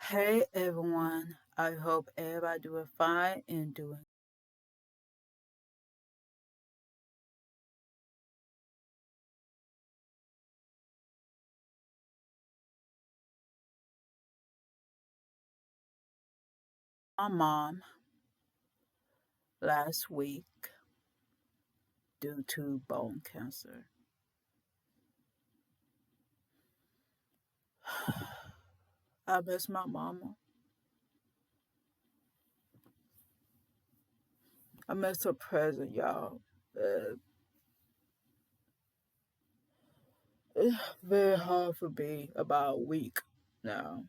Hey everyone, I hope everybody doing fine and doing my mom last week due to bone cancer. I miss my mama. I miss her presence, y'all. It's very hard for me about a week now.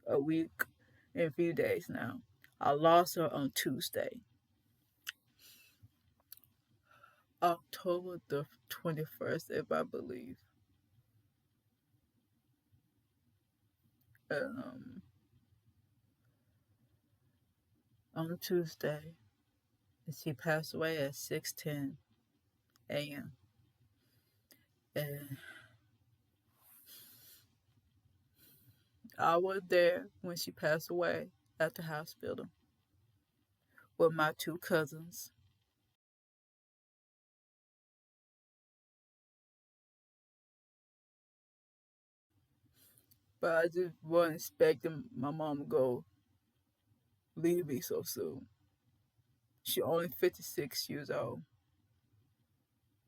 A week and a few days now. I lost her on Tuesday, October the 21st, if I believe. Um, on Tuesday, she passed away at 6:10 a.m. And I was there when she passed away at the hospital with my two cousins. But I just wasn't expecting my mom to go leave me so soon. She only 56 years old.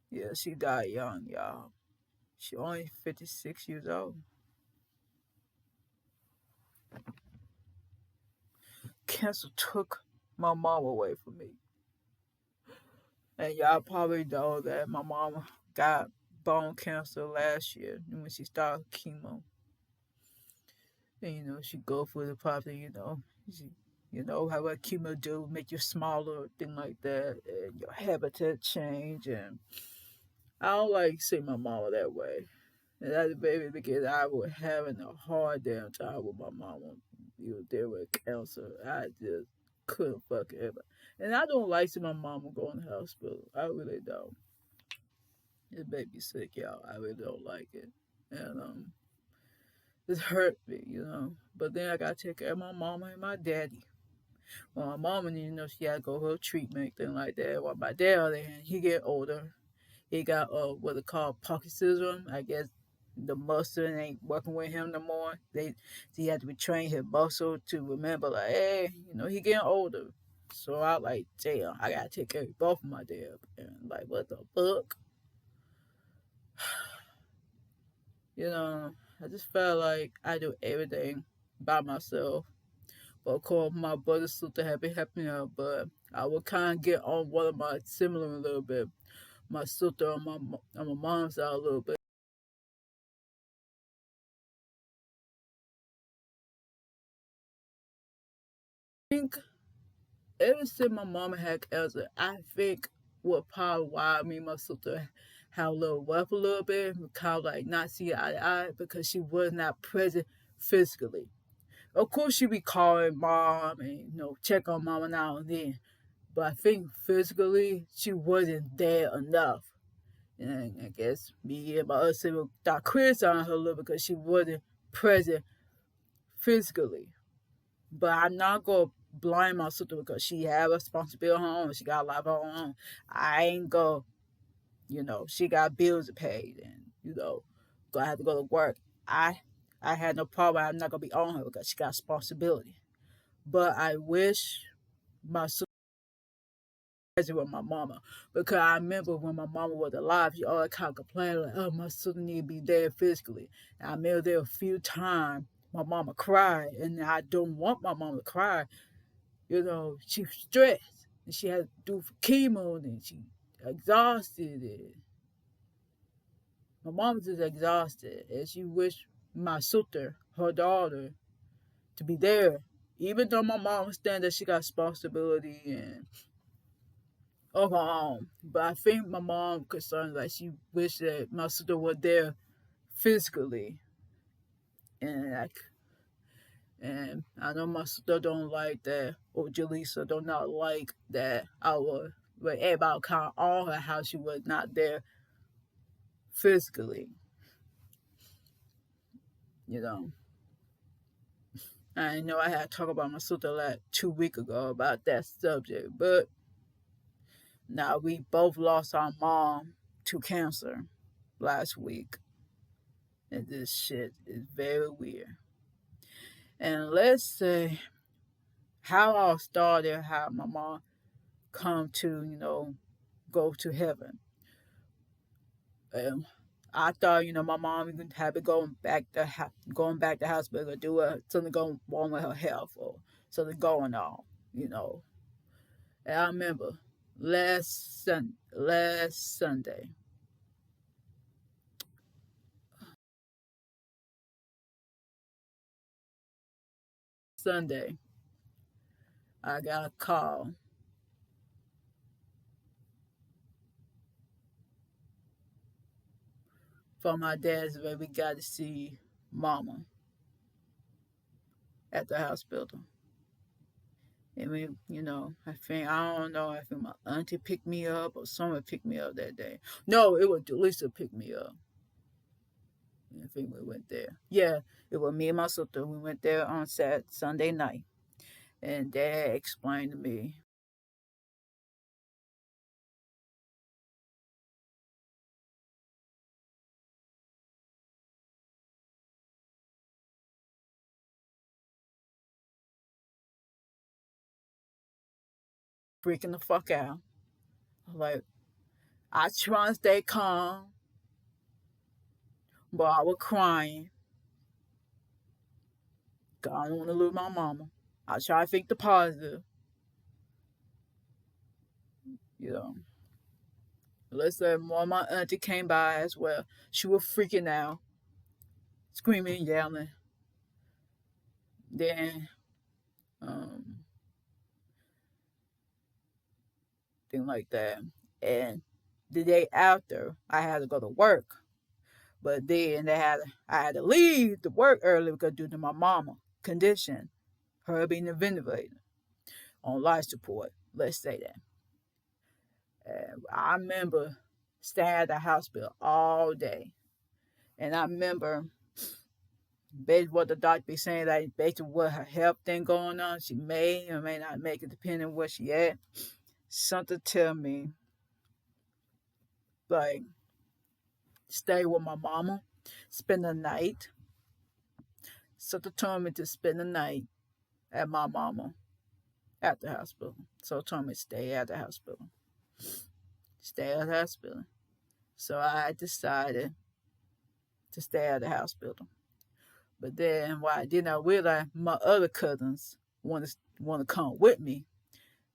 Yeah, she died young, y'all. She only 56 years old. Cancer took my mom away from me. And y'all probably know that my mom got bone cancer last year when she started chemo. And she go for the property, she, how a chemo do make you smaller, thing like that, and your habitat change. And I don't like seeing my mama that way. And as a baby, because I was having a hard damn time with my mama. There with cancer. I just couldn't fuck it. And I don't like seeing my mama go in the hospital. I really don't. It made me sick, y'all. I really don't like it. And it hurt me. But then I gotta take care of my mama and my daddy. Well, my mama, she had to go her treatment, thing like that. While my dad, on the other hand, he get older. He got what they call Parkinsonism. I guess the muscle ain't working with him no more. He had to retrain his muscle to remember, like, hey, he getting older. So I like, damn, I gotta take care of both of my dad. And like, what the fuck? I just felt like I do everything by myself. But of course, my brother sister have been helping out, but I would kind of get on one of my similar a little bit. My sister on my mom's side a little bit. I think ever since my mama had cancer, I think what probably why me and my sister had a little rough a little bit, kind of like not see eye to eye because she was not present physically. Of course, she be calling mom and check on mama now and then, but I think physically she wasn't there enough. And I guess me and my other sibling start criticizing her a little because she wasn't present physically. But I'm not gonna blame my sister because she had a responsibility on her own. She got a lot of her own. I ain't gonna, she got bills to pay and, gonna have to go to work. I had no problem. I'm not gonna be on her because she got responsibility. But I wish my sister with my mama because I remember when my mama was alive, she always kind of complained like, "Oh, my sister need to be there physically." And I remember there were a few times my mama cried, and I don't want my mama to cry. She was stressed, and she had to do chemo, and she exhausted. And my mom just exhausted, and she wished my sister, her daughter, to be there. Even though my mom understands that she got responsibility and of her own. But I think my mom concerned like she wished that my sister was there physically. And I know my sister don't like that, or Jaleesa do not like that I was but everybody kind of on her how she was not there physically, you know. I know I had to talk about my sister like 2 weeks ago about that subject, but now we both lost our mom to cancer last week, and this shit is very weird. And let's say how all started, how my mom come to go to heaven. Um, I thought my mom had been going back to hospital to do something going wrong with her health or something going on, you know. And I remember last Sunday, I got a call from my dad's where we got to see Mama at the hospital. And I don't know, I think my auntie picked me up or someone picked me up that day. No, it was Delisa picked me up. I think we went there. Yeah, it was me and my sister. We went there on Sunday night. And Dad explained to me, freaking the fuck out. Like, I try to stay calm, but I was crying. 'Cause I don't want to lose my mama. I try to think the positive, you know. Let's say one of my auntie came by as well. She was freaking out, screaming, yelling. Then, um, thing like that. And the day after, I had to go to work. But then I had to leave to work early because due to my mama condition, her being a ventilator on life support. Let's say that. And I remember staying at the hospital all day. And I remember based what the doctor be saying, like based on what her health thing going on, she may or may not make it depending on where she at. Something tell me like stay with my mama, spend the night. Something told me to spend the night at my mama at the hospital. So told me stay at the hospital. Stay at the hospital. So I decided to stay at the hospital. But then what I did not realize, my other cousins want to come with me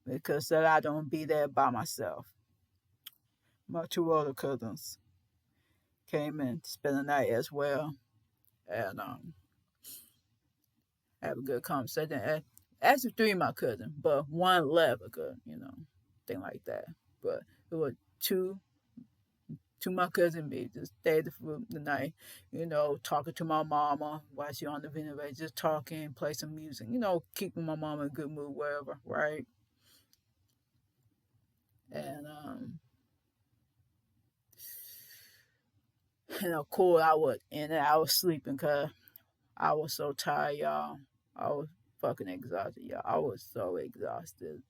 because that I don't be there by myself. My two other cousins came in to spend the night as well, and have a good conversation. And actually, three of my cousins, but one left because thing like that. But it was two to my cousin me, just stayed for the night, talking to my mama while she on the ventilator, just talking, play some music, keeping my mama in a good mood wherever, right? And of course I was sleeping because I was so tired, y'all. I was fucking exhausted, y'all. I was so exhausted.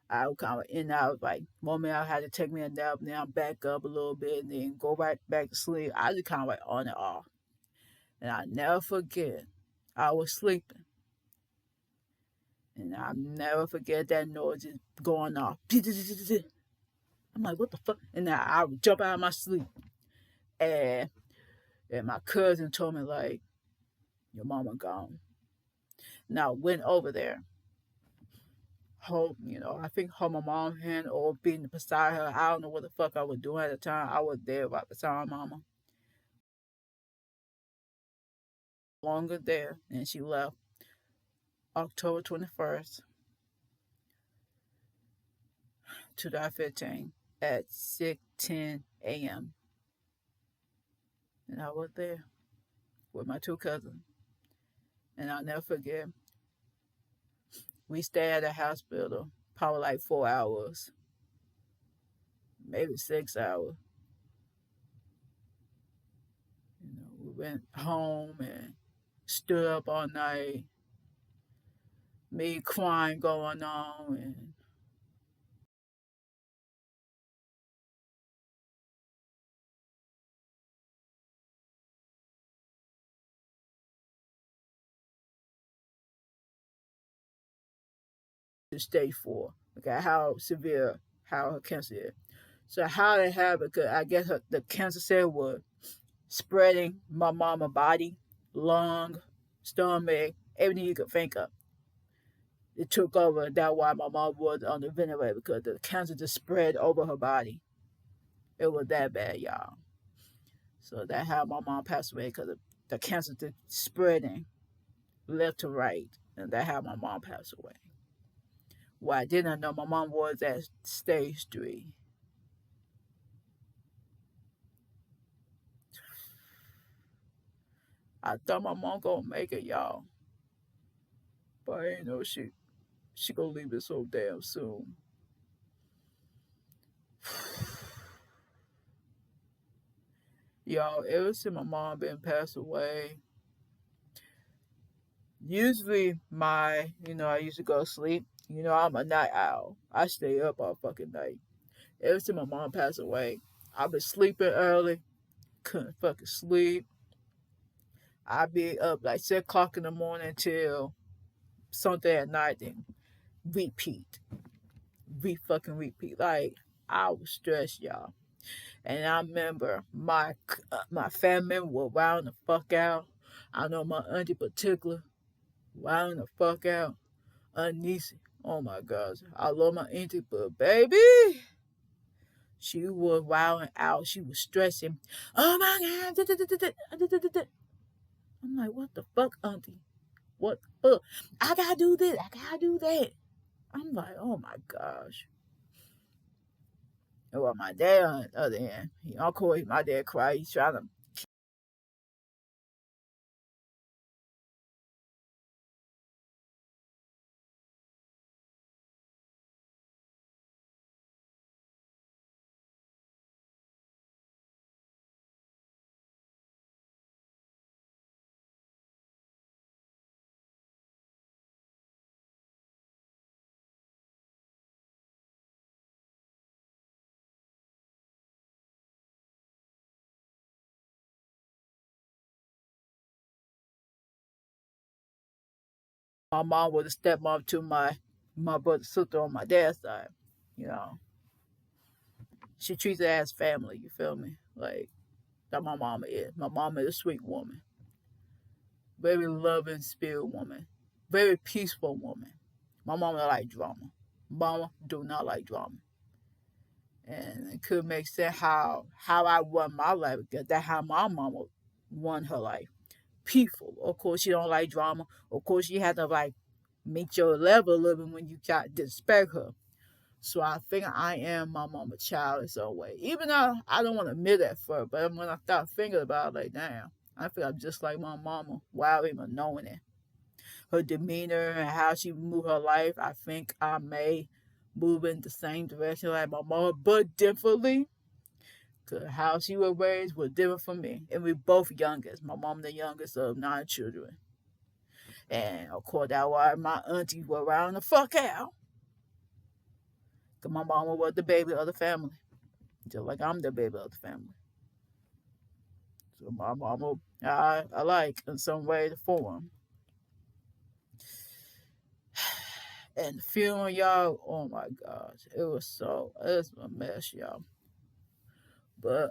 I was kind of in and out, like, moment I had to take me a nap, then I back up a little bit, and then go back to sleep. I just kind of like on and off. And I never forget, I was sleeping. And I never forget that noise just going off. I'm like, what the fuck? And then I would jump out of my sleep. And, and my cousin told me, like, your mama gone. Now, I went over there. Hope, I think hold my mom's hand or being beside her. I don't know what the fuck I was doing at the time. I was there right beside my mama. Longer there. And she left October 21st, 2015 at 6:10 a.m. And I was there with my two cousins. And I'll never forget, we stayed at the hospital probably like 4 hours, maybe 6 hours. We went home and stood up all night. me crying going on, and to stage 4. Okay, how severe how her cancer is. So how they have it, cause I guess the cancer cell was spreading my mama body, lung, stomach, everything you could think of. It took over. That's why my mom was on the ventilator, because the cancer just spread over her body. It was that bad, y'all. So that how my mom passed away, because the cancer just spreading left to right, and that how my mom passed away. Well, I didn't know my mom was at stage 3. I thought my mom gonna make it, y'all, but I ain't know she gonna leave it so damn soon. Y'all, ever since my mom been passed away, usually I used to go to sleep. I'm a night owl. I stay up all fucking night. Ever since my mom passed away, I've been sleeping early, couldn't fucking sleep. I'd be up like 6 o'clock in the morning till something at night, then repeat. Fucking repeat. Like, I was stressed, y'all. And I remember my family were wilding the fuck out. I know my auntie particular wilding the fuck out. Aunt Niecy, oh my gosh, I love my auntie, but baby, she was wilding out. She was stressing. Oh my god. I'm like, what the fuck, auntie? What the fuck? I gotta do this. I gotta do that. I'm like, oh my gosh. And well, my dad, on the other hand, of course, my dad cried. He's trying to. My mom was a stepmom to my brother, sister on my dad's side. You know, she treats her as family. You feel me? Like that. My mama is. My mama is a sweet woman, very loving spirit woman, very peaceful woman. My mama don't like drama. Mama do not like drama. And it could make sense how I run my life, because that's how my mama won her life. Peaceful. Of course, she don't like drama. Of course, you have to like meet your level a little bit when you got to disrespect her. So I think I am my mama child in some way. Even though I don't want to admit that first, but when I start thinking about it, like, damn, I feel I'm just like my mama without even knowing it. Her demeanor and how she moved her life, I think I may move in the same direction like my mama, but differently. Cause how she was raised was different from me, and we both youngest. My mom the youngest of 9 children, and of course that's why my aunties were around the fuck out. Cause my mama was the baby of the family, just like I'm the baby of the family. So my mama, I like in some way the form. And the funeral, y'all, oh my gosh, it was a mess, y'all. But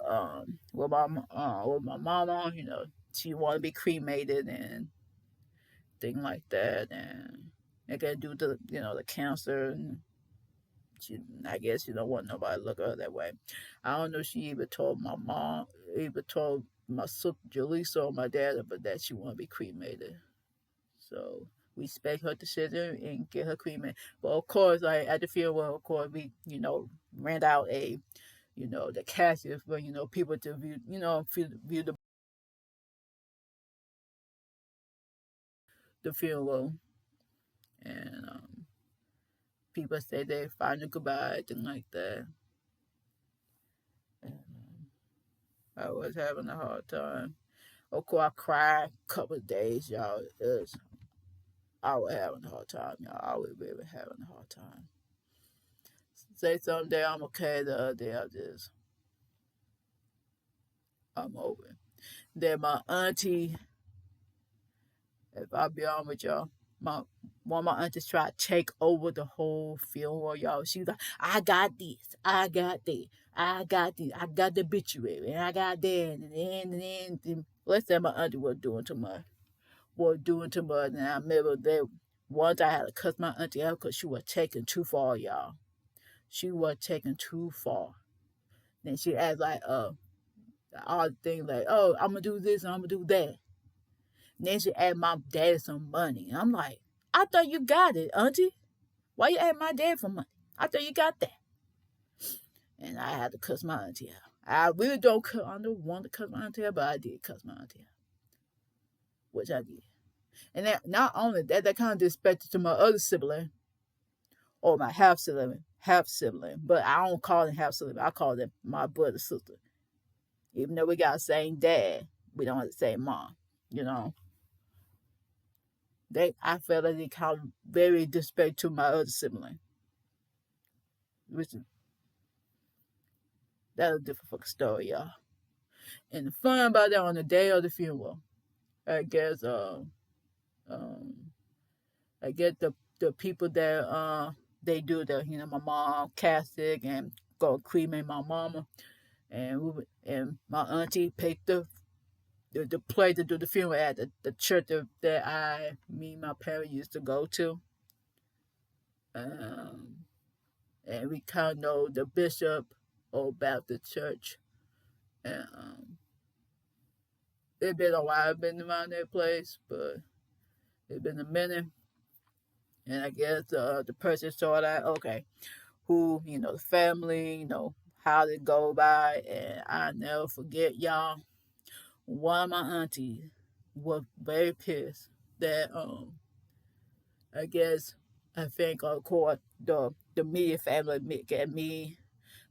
with my mama, she want to be cremated and thing like that, and they can do the cancer, and she, I guess, she don't want nobody to look at her that way. I don't know if she even told my mom, even told my sister Jaleesa or my dad about that she want to be cremated. So we respect her decision and get her cremated. But of course, like at the funeral, of course, we rent out the casket for people to view view the funeral, and people say they final goodbye, thing like that. And I was having a hard time. Of course, I cried a couple of days, y'all. I was having a hard time, y'all. I was really having a hard time. Say someday I'm okay, the other day I'm over it. Then my auntie, if I be honest with y'all, my one of my aunties tried to take over the whole funeral, y'all. She was like, I got this, I got that, I got this, I got the obituary, and I got that, and let's say my auntie was doing too much, and I remember that once I had to cuss my auntie out because she was taking too far, y'all. She was taking too far. Then she asked like, all the things like, oh, I'm gonna do this and I'm gonna do that. And then she asked my dad some money. And I'm like, I thought you got it, auntie. Why you ask my dad for money? I thought you got that. And I had to cuss my auntie out. I really don't want to cuss my auntie out, but I did cuss my auntie out. Which I did. And then not only that, that kind of disrespected to my other sibling, or my half sibling. But I don't call them half sibling. I call them my brother, sister. Even though we got the same dad, we don't have the same mom. You know, I felt like they kind of very disrespectful to my other sibling, which that's a different fucking story, y'all. And the fun about that, on the day of the funeral, I guess I get the people that they do the, my mom Catholic and go cremate my mama, and my auntie picked the place to do the funeral at the church that me and my parents used to go to. And we kind of know the bishop about the church. And it's been a while I've been around that place, but it's been a minute. And I guess the person saw that, okay, who, the family, how they go by. And I never forget, y'all, one of my aunties was very pissed that, I guess, I think, of course, the immediate family get me,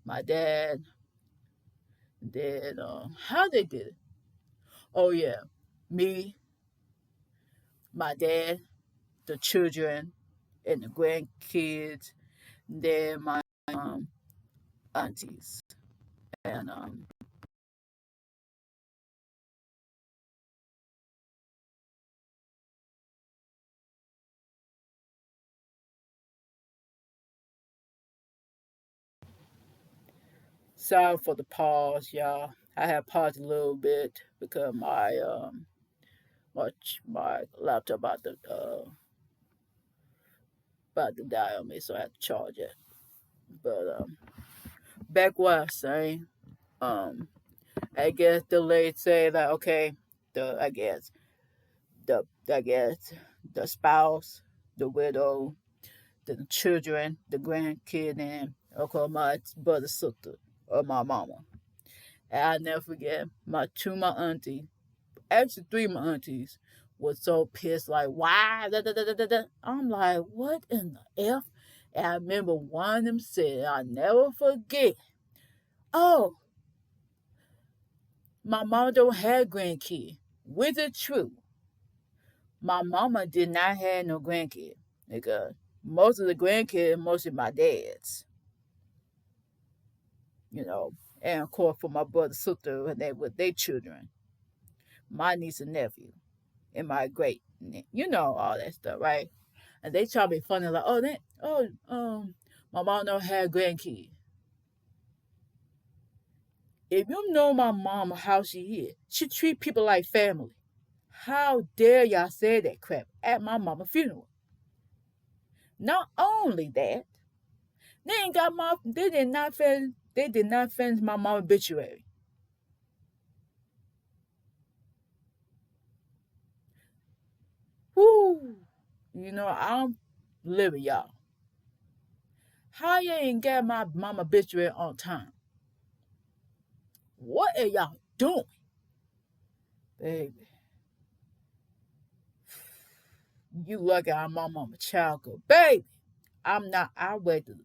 my dad, then, how they did it? Oh, yeah, me, my dad, the children, and the grandkids, then my aunties. And sorry for the pause, y'all. I have paused a little bit because my laptop about to die on me, so I have to charge it. But back what I was saying, um, I guess the lady said that, okay, I guess the spouse, the widow, the children, the grandkid, and of course my brother, sister, or my mama. And I never forget my aunties, actually three of my aunties, was so pissed, like, why? Da, da, da, da, da, da. I'm like, what in the F? And I remember one of them said, I'll never forget, oh, my mama don't have grandkids. Which is true. My mama did not have no grandkids because most of the grandkids, mostly my dad's, and of course for my brother, sister, and they with their children, my niece and nephew, and my great, all that stuff, right? And they try to be funny, like, my mom don't have grandkids. If you know my mama how she is, she treat people like family. How dare y'all say that crap at my mama funeral? Not only that, they did not finish my mama obituary. Whoo! I'm living, y'all. How you ain't got my mama obituary on time? What are y'all doing? Baby, you lucky I'm my mama child, girl. Baby, I'm not, I waited.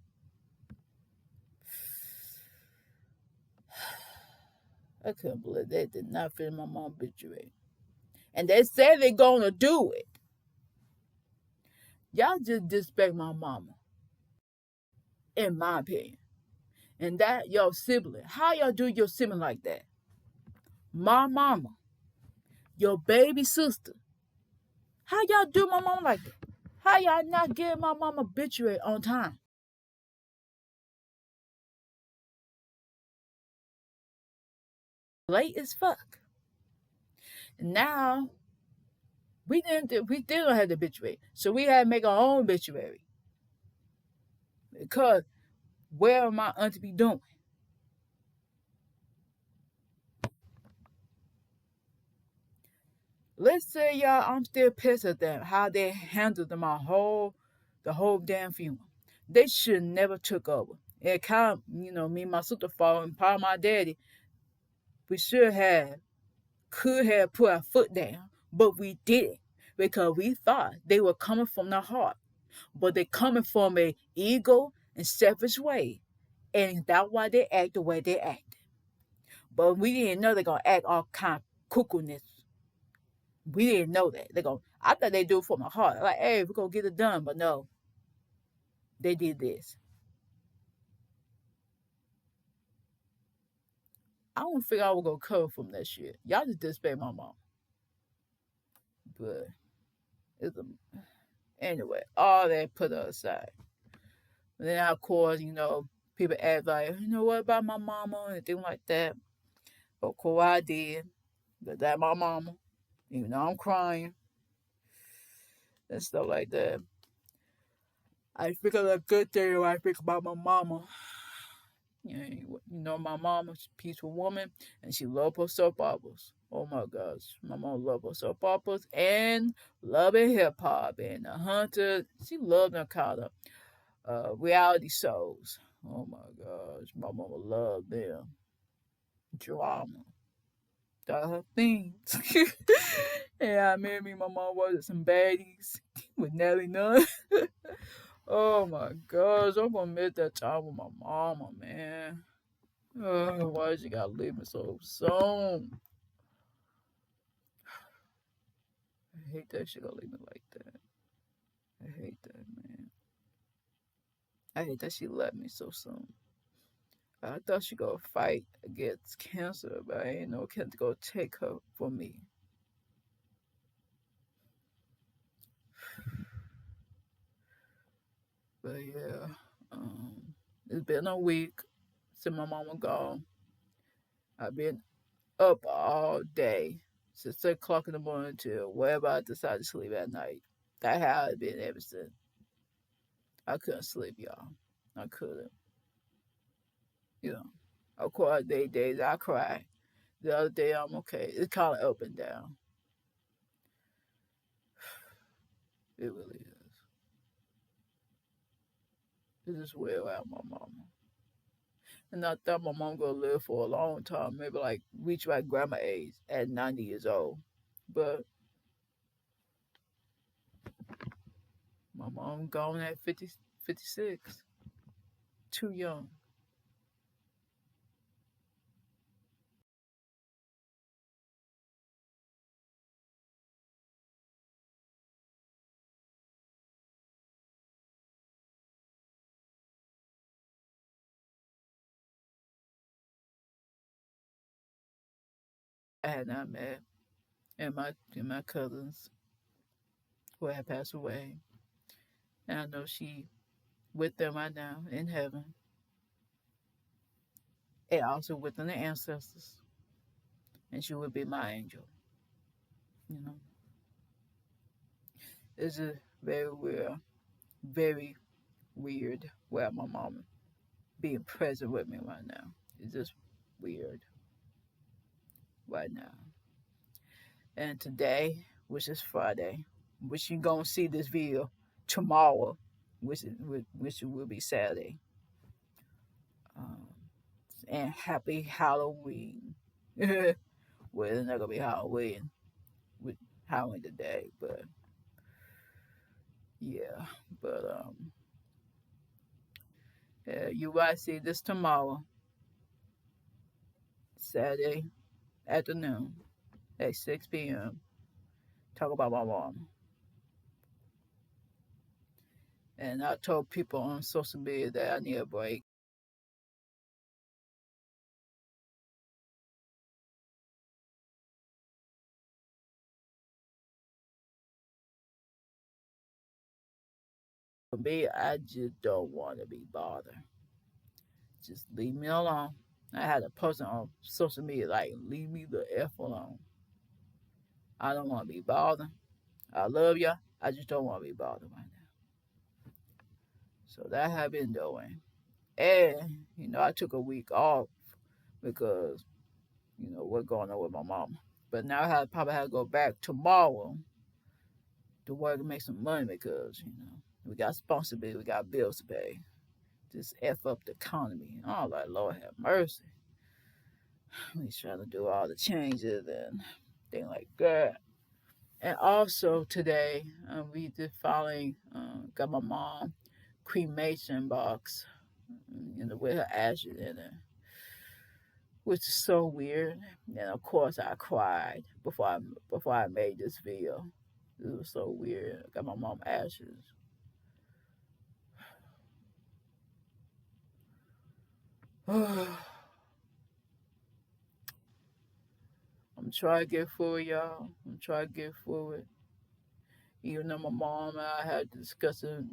I couldn't believe they did not finish my mama obituary. And they said they're gonna do it. Y'all just disrespect my mama, in my opinion. And that your sibling. How y'all do your sibling like that? My mama, your baby sister. How y'all do my mama like that? How y'all not give my mama obituary on time? Late as fuck. Now we still don't have the obituary. So we had to make our own obituary. Because where am my auntie be doing? Let's say y'all, I'm still pissed at them how they handled the whole damn funeral. They should never took over. It kind of, me and my sister following part of my daddy. We could have put our foot down, but we didn't because we thought they were coming from the heart, but they coming from a ego and selfish way, and that's why they act the way they act. But we didn't know they're gonna act all kind of cuckoo-ness. We didn't know that. I thought they do it from the heart. Like, hey, we're gonna get it done. But no, they did this. I don't think I was gonna cover from that shit. Y'all just disrespect my mom. But it's a anyway, all that put aside. And then of course, people ask like, what about my mama and things like that. Of course I did. But that my mama. Even though I'm crying and stuff like that. I think of a good thing when I think about my mama. My mama's a peaceful woman, and she loved her soap operas. Oh my gosh, my mom loved her soap operas and loving hip hop and the Hunter. She loved them kind of reality shows. Oh my gosh, my mama loved them drama. That's her thing. Yeah, I remember my mom was some baddies with Nelly Nunn. Oh my gosh, I'm gonna miss that time with my mama, man. Oh, why did you gotta leave me so soon? I hate that she gonna leave me like that. I hate that, man. I hate that she left me so soon. I thought she gonna fight against cancer, but I ain't no cancer gonna take her from me. But yeah, it's been a week since my mama gone. I've been up all day since 6 o'clock in the morning till wherever I decide to sleep at night. That's how it's been ever since. I couldn't sleep, y'all. I couldn't. You know, of course, days I cry. The other day I'm okay. It's kind of up and down. It really is. It's just weird about my mama. And I thought my mom gonna live for a long time, maybe like reach my grandma age at 90 years old. But my mom gone at 50, 56. Too young. I had not met, and my cousins who had passed away. And I know she with them right now in heaven, and also with the ancestors. And she would be my angel. You know, it's just very weird where my mom being present with me right now. It's just weird right now. And today, which is Friday, which you gonna see this video tomorrow, which will be Saturday. Um, and happy Halloween. Well, it's not gonna be Halloween with Halloween today, but yeah. But yeah, you might see this tomorrow, Saturday afternoon at 6 p.m. Talk about my mom. And I told people on social media that I need a break. For me, I just don't want to be bothered. Just leave me alone. I had a person on social media like, leave me the F alone. I don't want to be bothered. I love y'all. I just don't want to be bothered right now. So that have been doing. And, I took a week off because, what's going on with my mom. But now probably have to go back tomorrow to work and make some money because, we got responsibility, we got bills to pay. Just F up the economy. Oh, like, Lord have mercy. He's trying to do all the changes and things like that. And also today, we did finally got my mom cremation box, with her ashes in it, which is so weird. And of course, I cried before I made this video. It was so weird. I got my mom ashes. I'm trying to get through it, y'all. I'm trying to get through it. Even though my mom and I had discussing,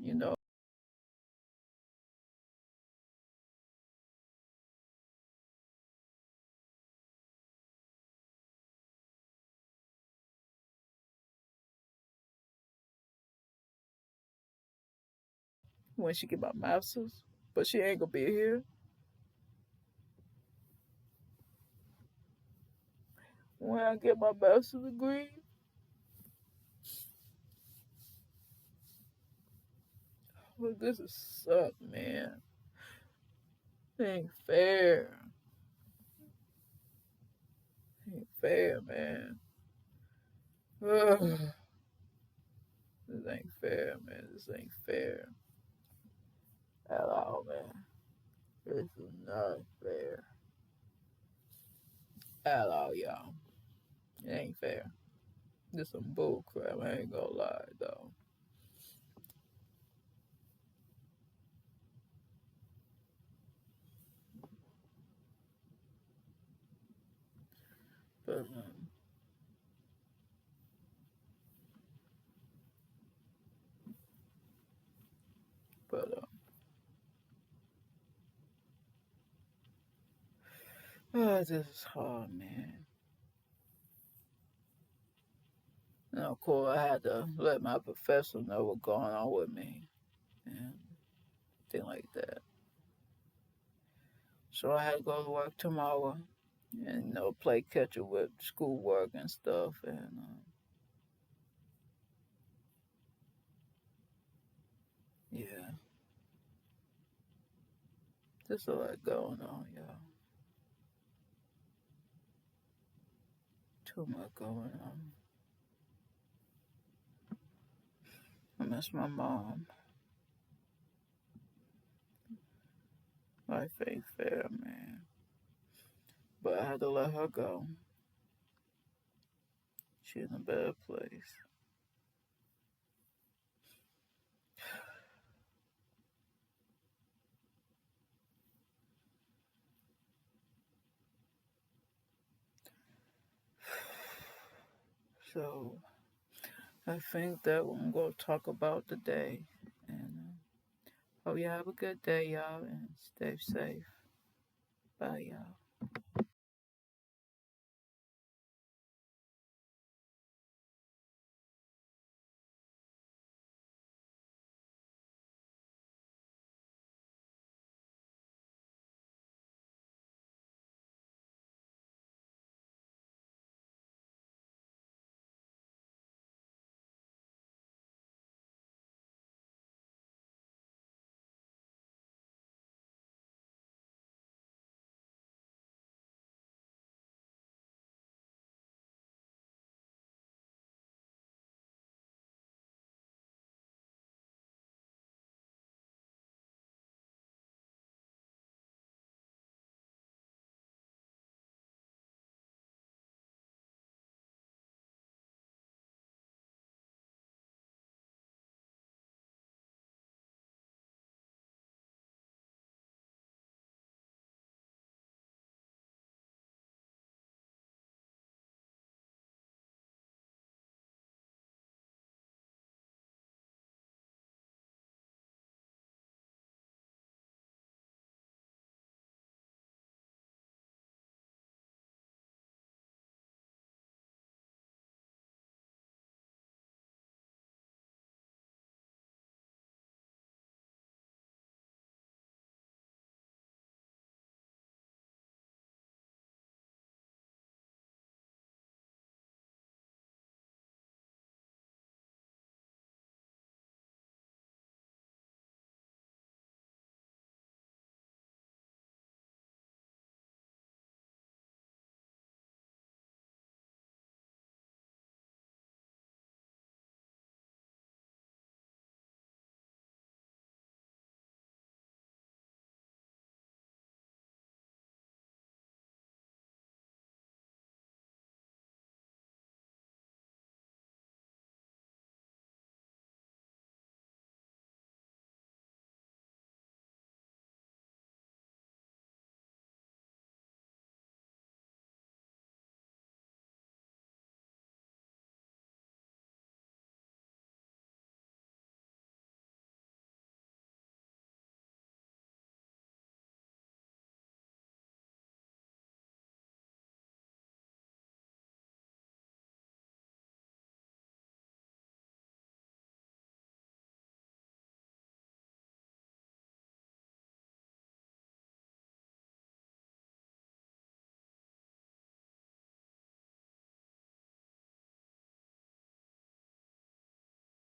when she get my master's, but she ain't gonna be here. When I get my master's degree, well, this is suck, man. It ain't fair. It ain't fair, man. Ugh. This ain't fair, man. This ain't fair at all, man. This is not fair at all, y'all. It ain't fair. This some bull crap. I ain't gonna lie, though. But but this is hard, man. And of course, I had to let my professor know what's going on with me and things like that. So I had to go to work tomorrow and play catch up with schoolwork and stuff. And yeah, just a lot going on, y'all. Too much going on. I miss my mom. Life ain't fair, man. But I had to let her go. She's in a better place. So I think that what I'm going to talk about today. And hope you have a good day, y'all, and stay safe. Bye, y'all.